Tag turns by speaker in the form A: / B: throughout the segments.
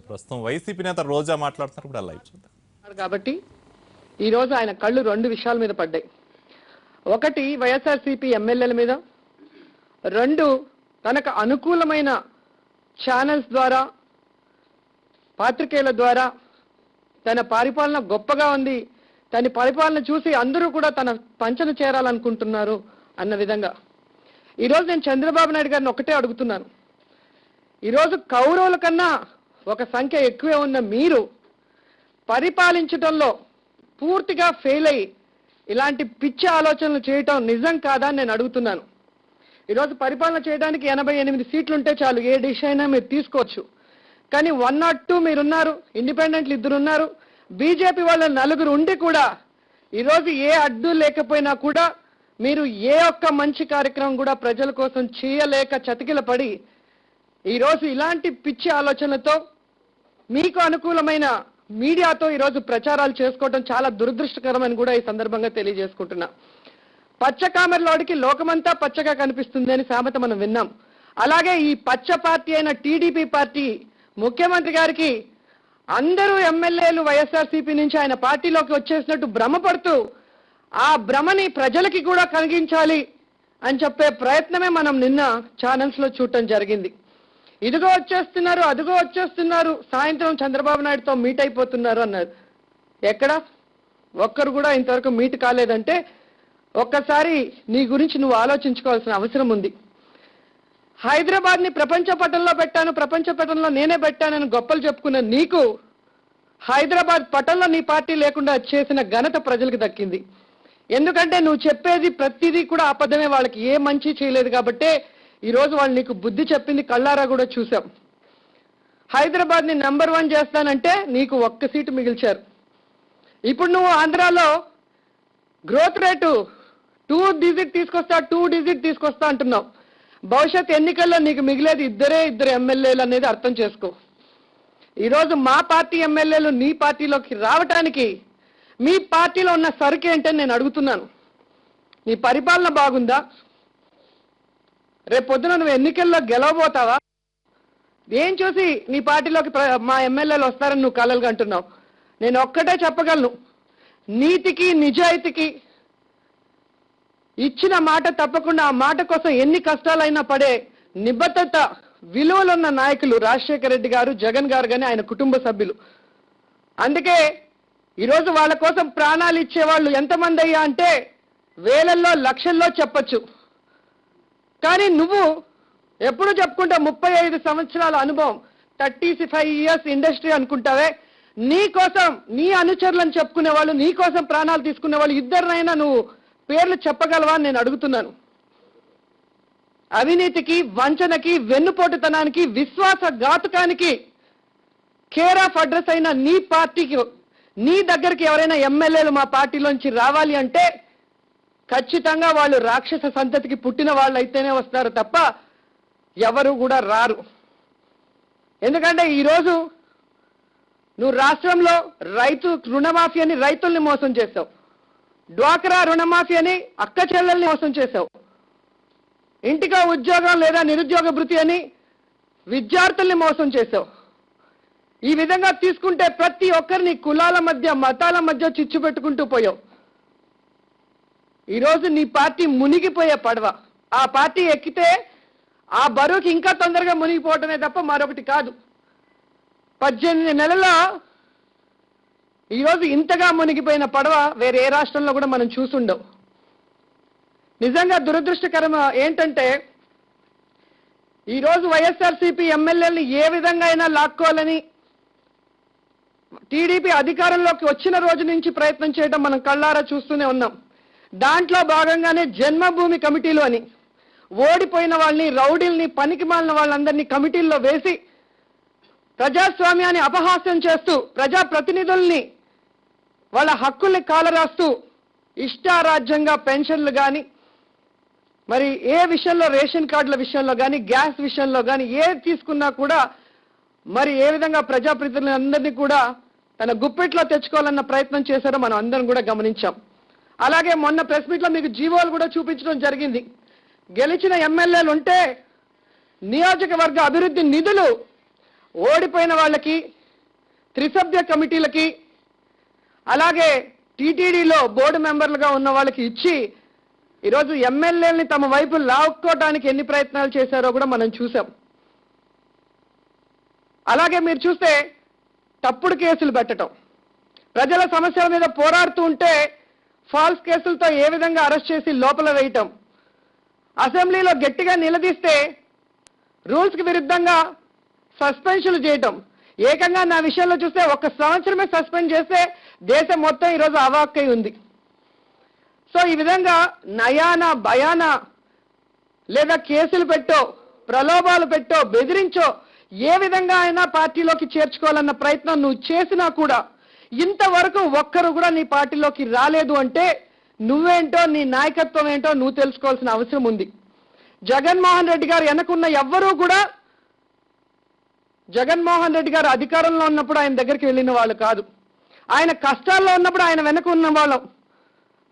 A: ప్రస్తుతం వైసీపీ నేత రోజా మాట్లాడుతున్నారు కూడా లైవ్ చూద్దాం.
B: కాబట్టి ఈ రోజు ఆయన కళ్ళు రెండు విషయాల మీద పడ్డాయి. ఒకటి వైఎస్ఆర్సీపీ ఎమ్మెల్యేల మీద, రెండు తనకు అనుకూలమైన ఛానల్స్ ద్వారా పాత్రికేయుల ద్వారా తన పరిపాలన గొప్పగా ఉంది, తన పరిపాలన చూసి అందరూ కూడా తన పంచన చేరాలనుకుంటున్నారు అన్న విధంగా. ఈరోజు నేను చంద్రబాబు నాయుడు గారిని ఒకటే అడుగుతున్నాను. ఈరోజు కౌరవుల కన్నా ఒక సంఖ్య ఎక్కువే ఉన్న మీరు పరిపాలించడంలో పూర్తిగా ఫెయిల్ అయ్యి ఇలాంటి పిచ్చి ఆలోచనలు చేయటం నిజం కాదా అని నేను అడుగుతున్నాను. ఈరోజు పరిపాలన చేయడానికి 88 సీట్లు ఉంటే చాలు, ఏ డిసిషన్ అయినా మీరు తీసుకోవచ్చు. కానీ 102 మీరున్నారు, ఇండిపెండెంట్లు 2 ఉన్నారు, బీజేపీ వాళ్ళ 4 ఉండి కూడా ఈరోజు ఏ అడ్డు లేకపోయినా కూడా మీరు ఏ ఒక్క మంచి కార్యక్రమం కూడా ప్రజల కోసం చేయలేక చతికిల పడి ఈరోజు ఇలాంటి పిచ్చి ఆలోచనలతో మీకు అనుకూలమైన మీడియాతో ఈరోజు ప్రచారాలు చేసుకోవడం చాలా దురదృష్టకరమని కూడా ఈ సందర్భంగా తెలియజేసుకుంటున్నా. పచ్చ కామెర్లోడికి లోకమంతా పచ్చగా కనిపిస్తుంది అని సామెత మనం విన్నాం. అలాగే ఈ పచ్చ పార్టీ అయిన టీడీపీ పార్టీ ముఖ్యమంత్రి గారికి అందరూ ఎమ్మెల్యేలు వైఎస్ఆర్సీపీ నుంచి ఆయన పార్టీలోకి వచ్చేసినట్టు భ్రమపడుతూ ఆ భ్రమని ప్రజలకి కూడా కలిగించాలి అని చెప్పే ప్రయత్నమే మనం నిన్న ఛానల్స్ లో చూడటం జరిగింది. ఇదిగో వచ్చేస్తున్నారు, అదిగో వచ్చేస్తున్నారు, సాయంత్రం చంద్రబాబు నాయుడుతో మీట్ అయిపోతున్నారు అన్నారు. ఎక్కడ ఒక్కరు కూడా ఇంతవరకు మీట్ కాలేదంటే ఒక్కసారి నీ గురించి నువ్వు ఆలోచించుకోవాల్సిన అవసరం ఉంది. హైదరాబాద్ ని ప్రపంచ పటంలో పెట్టాను, ప్రపంచ పటంలో నేనే పెట్టానని గొప్పలు చెప్పుకున్న నీకు హైదరాబాద్ పటంలో నీ పార్టీ లేకుండా చేసిన ఘనత ప్రజలకు దక్కింది. ఎందుకంటే నువ్వు చెప్పేది ప్రతిదీ కూడా అబద్ధమే, వాళ్ళకి ఏ మంచి చేయలేదు కాబట్టే ఈరోజు వాళ్ళు నీకు బుద్ధి చెప్పింది కళ్ళారా కూడా చూసాం. హైదరాబాద్ ని నంబర్ 1 చేస్తానంటే నీకు 1 సీటు మిగిల్చారు. ఇప్పుడు నువ్వు ఆంధ్రాలో గ్రోత్ రేటు 2 డిజిట్ తీసుకొస్తా అంటున్నావు. భవిష్యత్ ఎన్నికల్లో నీకు మిగిలేది ఇద్దరు ఎమ్మెల్యేలు అనేది అర్థం చేసుకో. ఈరోజు మా పార్టీ ఎమ్మెల్యేలు నీ పార్టీలోకి రావటానికి మీ పార్టీలో ఉన్న సరుకు ఏంటని నేను అడుగుతున్నాను. నీ పరిపాలన బాగుందా? రేపు పొద్దున నువ్వు ఎన్నికల్లో గెలవబోతావా? ఏం చూసి నీ పార్టీలోకి మా ఎమ్మెల్యేలు వస్తారని నువ్వు కలలుగా అంటున్నావు? నేను ఒక్కటే చెప్పగలను, నీతికి నిజాయితీకి ఇచ్చిన మాట తప్పకుండా ఆ మాట కోసం ఎన్ని కష్టాలైనా పడే నిబద్ధత విలువలున్న నాయకులు రాజశేఖర రెడ్డి గారు, జగన్ గారు కానీ ఆయన కుటుంబ సభ్యులు. అందుకే ఈరోజు వాళ్ళ కోసం ప్రాణాలు ఇచ్చేవాళ్ళు ఎంతమంది అయ్యా అంటే వేలల్లో లక్షల్లో చెప్పచ్చు. కానీ నువ్వు ఎప్పుడు చెప్పుకుంటా 35 సంవత్సరాల అనుభవం, 35 ఇయర్స్ ఇండస్ట్రీ అనుకుంటావే. నీ కోసం నీ అనుచరులను చెప్పుకునే వాళ్ళు, నీ కోసం ప్రాణాలు తీసుకునే వాళ్ళు ఇద్దరినైనా నువ్వు పేర్లు చెప్పగలవా అని నేను అడుగుతున్నాను. అవినీతికి, వంచనకి, వెన్నుపోటుతనానికి, విశ్వాసఘాతుకానికి కేర్ ఆఫ్ అడ్రస్ అయిన నీ పార్టీకి, నీ దగ్గరికి ఎవరైనా ఎమ్మెల్యేలు మా పార్టీలోంచి రావాలి అంటే ఖచ్చితంగా వాళ్ళు రాక్షస సంతతికి పుట్టిన వాళ్ళు అయితేనే వస్తారు తప్ప ఎవరు కూడా రారు. ఎందుకంటే ఈరోజు నువ్వు రాష్ట్రంలో రైతు రుణమాఫీ అని రైతుల్ని మోసం చేశావు, డ్వాక్రా రుణమాఫీ అని అక్క చెల్లెల్ని మోసం చేశావు, ఇంటికో ఉద్యోగం లేదా నిరుద్యోగ భృతి అని విద్యార్థుల్ని మోసం చేశావు. ఈ విధంగా తీసుకుంటే ప్రతి ఒక్కరిని కులాల మధ్య, మతాల మధ్య చిచ్చు పెట్టుకుంటూ పోయావు. ఈరోజు నీ పార్టీ మునిగిపోయే పడవ. ఆ పార్టీ ఎక్కితే ఆ బరువుకి ఇంకా తొందరగా మునిగిపోవటమే తప్ప మరొకటి కాదు. 18 నెలల్లో ఈరోజు ఇంతగా మునిగిపోయిన పడవ వేరే ఏ రాష్ట్రంలో కూడా మనం చూసుండవు. నిజంగా దురదృష్టకరం ఏంటంటే ఈరోజు వైఎస్ఆర్సీపీ ఎమ్మెల్యేలని ఏ విధంగా అయినా లాక్కోవాలని టీడీపీ అధికారంలోకి వచ్చిన రోజు నుంచి ప్రయత్నం చేయడం మనం కళ్ళారా చూస్తూనే ఉన్నాం. దాంట్లో భాగంగానే జన్మభూమి కమిటీలు అని ఓడిపోయిన వాళ్ళని, రౌడీల్ని, పనికి మాలిన వాళ్ళందరినీ కమిటీల్లో వేసి ప్రజాస్వామ్యాన్ని అపహాస్యం చేస్తూ, ప్రజాప్రతినిధుల్ని వాళ్ళ హక్కుల్ని కాలరాస్తూ ఇష్టారాజ్యంగా పెన్షన్లు కానీ, మరి ఏ విషయంలో రేషన్ కార్డుల విషయంలో కానీ, గ్యాస్ విషయంలో కానీ ఏది తీసుకున్నా కూడా మరి ఏ విధంగా ప్రజాప్రతినిధులందరినీ కూడా తన గుప్పిట్లో తెచ్చుకోవాలన్న ప్రయత్నం చేశారో మనం అందరం కూడా గమనించాం. అలాగే మొన్న ప్రెస్ మీట్లో మీకు జీవోలు కూడా చూపించడం జరిగింది. గెలిచిన ఎమ్మెల్యేలు ఉంటే నియోజకవర్గ అభివృద్ధి నిధులు ఓడిపోయిన వాళ్ళకి, త్రిసభ్య కమిటీలకి, అలాగే టీటీడీలో బోర్డు మెంబర్లుగా ఉన్న వాళ్ళకి ఇచ్చి ఈరోజు ఎమ్మెల్యేలని తమ వైపు లాక్కోవడానికి ఎన్ని ప్రయత్నాలు చేశారో కూడా మనం చూసాం. అలాగే మీరు చూస్తే తప్పుడు కేసులు పెట్టడం, ప్రజల సమస్యల మీద పోరాడుతూ ఉంటే ఫాల్స్ కేసులతో ఏ విధంగా అరెస్ట్ చేసి లోపల వేయటం, అసెంబ్లీలో గట్టిగా నిలదీస్తే రూల్స్కి విరుద్ధంగా సస్పెన్షన్లు చేయటం, ఏకంగా నా విషయంలో చూస్తే 1 సంవత్సరమే సస్పెండ్ చేస్తే దేశం మొత్తం ఈరోజు అవాక్కై ఉంది. సో ఈ విధంగా నయాన భయాన లేదా కేసులు పెట్టో, ప్రలోభాలు పెట్టో, బెదిరించో ఏ విధంగా అయినా పార్టీలోకి చేర్చుకోవాలన్న ప్రయత్నం నువ్వు చేసినా కూడా ఇంతవరకు ఒక్కరు కూడా నీ పార్టీలోకి రాలేదు అంటే నువ్వేంటో, నీ నాయకత్వం ఏంటో నువ్వు తెలుసుకోవాల్సిన అవసరం ఉంది. జగన్మోహన్ రెడ్డి గారు వెనకున్న ఎవ్వరూ కూడా జగన్మోహన్ రెడ్డి గారు అధికారంలో ఉన్నప్పుడు ఆయన దగ్గరికి వెళ్ళిన వాళ్ళు కాదు. ఆయన కష్టాల్లో ఉన్నప్పుడు ఆయన వెనక ఉన్న వాళ్ళం.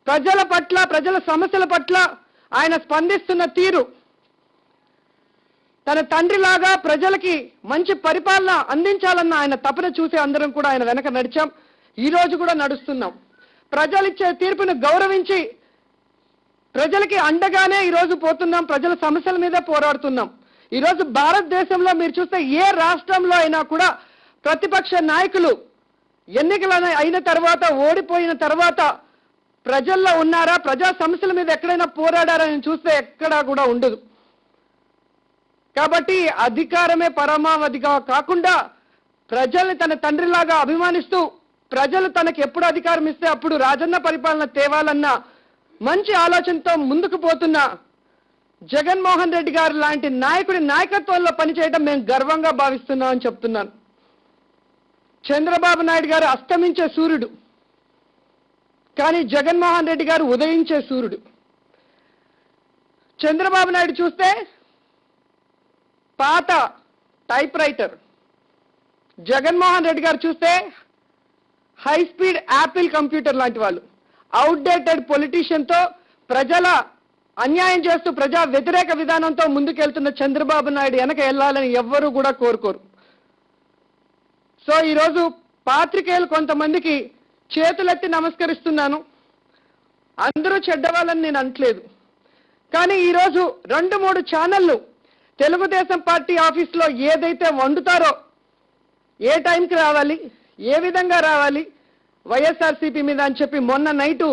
B: ప్రజల పట్ల, ప్రజల సమస్యల పట్ల ఆయన స్పందిస్తున్న తీరు, తన తండ్రిలాగా ప్రజలకి మంచి పరిపాలన అందించాలన్న ఆయన తపన చూసి అందరం కూడా ఆయన వెనక నడిచాం. ఈ రోజు కూడా నడుస్తున్నాం. ప్రజలిచ్చే తీర్పును గౌరవించి ప్రజలకి అండగానే ఈరోజు పోతున్నాం. ప్రజల సమస్యల మీద పోరాడుతున్నాం. ఈరోజు భారతదేశంలో మీరు చూస్తే ఏ రాష్ట్రంలో అయినా కూడా ప్రతిపక్ష నాయకులు ఎన్నికలు అయిన తర్వాత, ఓడిపోయిన తర్వాత ప్రజల్లో ఉన్నారా, ప్రజా సమస్యల మీద ఎక్కడైనా పోరాడారని చూస్తే ఎక్కడా కూడా ఉండదు. కాబట్టి అధికారమే పరమావధిగా కాకుండా ప్రజల్ని తన తండ్రిలాగా అభిమానిస్తూ, ప్రజలు తనకు ఎప్పుడు అధికారం ఇస్తే అప్పుడు రాజన్న పరిపాలన తేవాలన్న మంచి ఆలోచనతో ముందుకు పోతున్న జగన్మోహన్ రెడ్డి గారు లాంటి నాయకుడి నాయకత్వంలో పనిచేయడం మేము గర్వంగా భావిస్తున్నామని చెప్తున్నాను. చంద్రబాబు నాయుడు గారు అస్తమించే సూర్యుడు, కానీ జగన్మోహన్ రెడ్డి గారు ఉదయించే సూర్యుడు. చంద్రబాబు నాయుడు చూస్తే పాత టైప్ రైటర్, జగన్మోహన్ రెడ్డి గారు చూస్తే హై స్పీడ్ యాపిల్ కంప్యూటర్ లాంటి వాళ్ళు. అవుట్డేటెడ్ పొలిటీషియన్తో ప్రజల అన్యాయం చేస్తూ ప్రజా వ్యతిరేక విధానంతో ముందుకెళ్తున్న చంద్రబాబు నాయుడు వెనక వెళ్ళాలని ఎవ్వరూ కూడా కోరుకోరు. సో ఈరోజు పాత్రికేయులు కొంతమందికి చేతులెత్తి నమస్కరిస్తున్నాను. అందరూ చెడ్డవాళ్ళని నేను అనట్లేదు. కానీ ఈరోజు 2-3 ఛానళ్ళు తెలుగుదేశం పార్టీ ఆఫీస్లో ఏదైతే వండుతారో, ఏ టైంకి రావాలి, ఏ విధంగా రావాలి, వైఎస్ఆర్సీపీ మీద అని చెప్పి మొన్న నైటు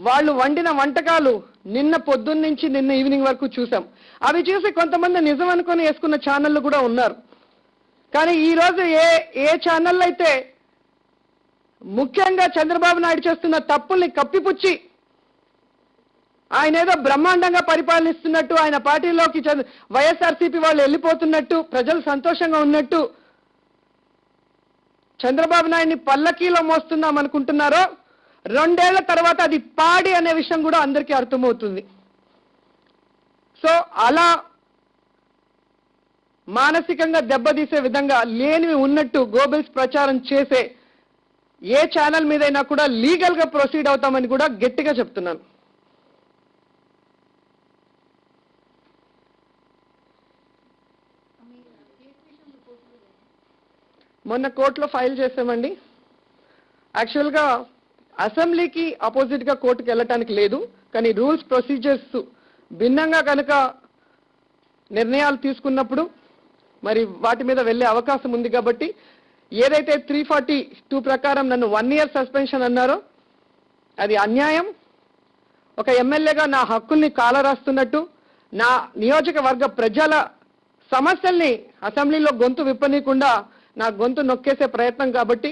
B: వాళ్ళు వండిన వంటకాలు నిన్న పొద్దున్న నుంచి నిన్న ఈవినింగ్ వరకు చూసాం. అవి చూసి కొంతమంది నిజం అనుకొని వేసుకున్న ఛానళ్ళు కూడా ఉన్నారు. కానీ ఈరోజు ఏ ఛానళ్ళు అయితే ముఖ్యంగా చంద్రబాబు నాయుడు చేస్తున్న తప్పుల్ని కప్పిపుచ్చి ఆయన ఏదో బ్రహ్మాండంగా పరిపాలనిస్తున్నట్టు, ఆయన పార్టీలోకి వైఎస్ఆర్సీపీ వాళ్ళు వెళ్ళిపోతున్నట్టు, ప్రజలు సంతోషంగా ఉన్నట్టు చంద్రబాబు నాయుడిని పల్లకీలో మోస్తున్నాం అనుకుంటున్నారో, 2 ఏళ్ల తర్వాత అది పాడి అనే విషయం కూడా అందరికీ అర్థమవుతుంది. సో అలా మానసికంగా దెబ్బతీసే విధంగా లేనివి ఉన్నట్టు గోబెల్స్ ప్రచారం చేసే ఏ ఛానల్ మీదైనా కూడా లీగల్ గా ప్రొసీడ్ అవుతామని కూడా గట్టిగా చెప్తున్నాను. మొన్న కోర్టులో ఫైల్ చేసామండి. యాక్చువల్గా అసెంబ్లీకి అపోజిట్ గా కోర్టుకు వెళ్ళటానికి లేదు, కానీ రూల్స్ ప్రొసీజర్స్ భిన్నంగా కనుక నిర్ణయాలు తీసుకున్నప్పుడు మరి వాటి మీద వెళ్ళే అవకాశం ఉంది. కాబట్టి ఏదైతే 342 ప్రకారం నన్ను 1 year సస్పెన్షన్ అన్నారో అది అన్యాయం. ఒక ఎమ్మెల్యేగా నా హక్కుల్ని కాలరాస్తున్నట్టు, నా నియోజకవర్గ ప్రజల సమస్యల్ని అసెంబ్లీలో గొంతు విప్పనీయకుండా నా గొంతు నొక్కేసే ప్రయత్నం. కాబట్టి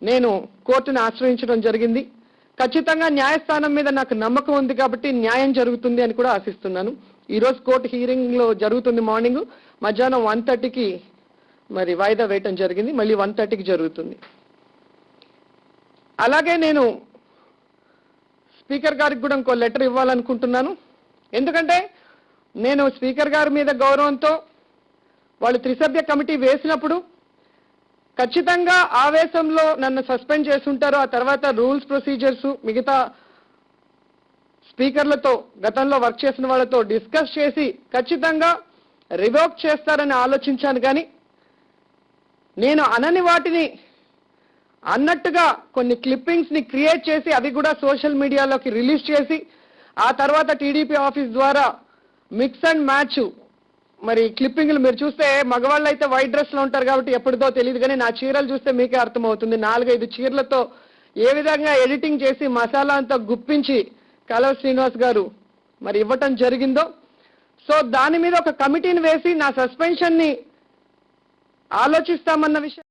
B: నేను కోర్టును ఆశ్రయించడం జరిగింది. ఖచ్చితంగా న్యాయస్థానం మీద నాకు నమ్మకం ఉంది కాబట్టి న్యాయం జరుగుతుంది అని కూడా ఆశిస్తున్నాను. ఈరోజు కోర్టు హీరింగ్ లో జరుగుతుంది. మార్నింగ్ మధ్యాహ్నం 1:30కి మరి వాయిదా వేయటం జరిగింది. మళ్ళీ 1:30కి జరుగుతుంది. అలాగే నేను స్పీకర్ గారికి కూడా ఇంకో లెటర్ ఇవ్వాలనుకుంటున్నాను. ఎందుకంటే నేను స్పీకర్ గారి మీద గౌరవంతో వాళ్ళు త్రిసభ్య కమిటీ వేసినప్పుడు ఖచ్చితంగా ఆవేశంలో నన్ను సస్పెండ్ చేస్తుంటారు. ఆ తర్వాత రూల్స్ ప్రొసీజర్స్ మిగతా స్పీకర్లతో, గతంలో వర్క్ చేసిన వాళ్ళతో డిస్కస్ చేసి ఖచ్చితంగా రివోక్ చేస్తారని ఆలోచించాను. కానీ నేను అనని వాటిని అన్నట్టుగా కొన్ని క్లిప్పింగ్స్ ని క్రియేట్ చేసి అవి కూడా సోషల్ మీడియాలోకి రిలీజ్ చేసి ఆ తర్వాత టీడీపీ ఆఫీస్ ద్వారా మిక్స్ అండ్ మ్యాచ్ మరి క్లిప్పింగ్లు మీరు చూస్తే మగవాళ్ళు అయితే వైట్ డ్రెస్ లో ఉంటారు కాబట్టి ఎప్పటిదో తెలియదు, కానీ నా చీరలు చూస్తే మీకే అర్థమవుతుంది. 4-5 చీరలతో ఏ విధంగా ఎడిటింగ్ చేసి మసాలా అంతా గుప్పించి కలవ శ్రీనివాస్ గారు మరి ఇవ్వటం జరిగిందో. సో దాని మీద ఒక కమిటీని వేసి నా సస్పెన్షన్ ని ఆలోచిస్తామన్న విషయం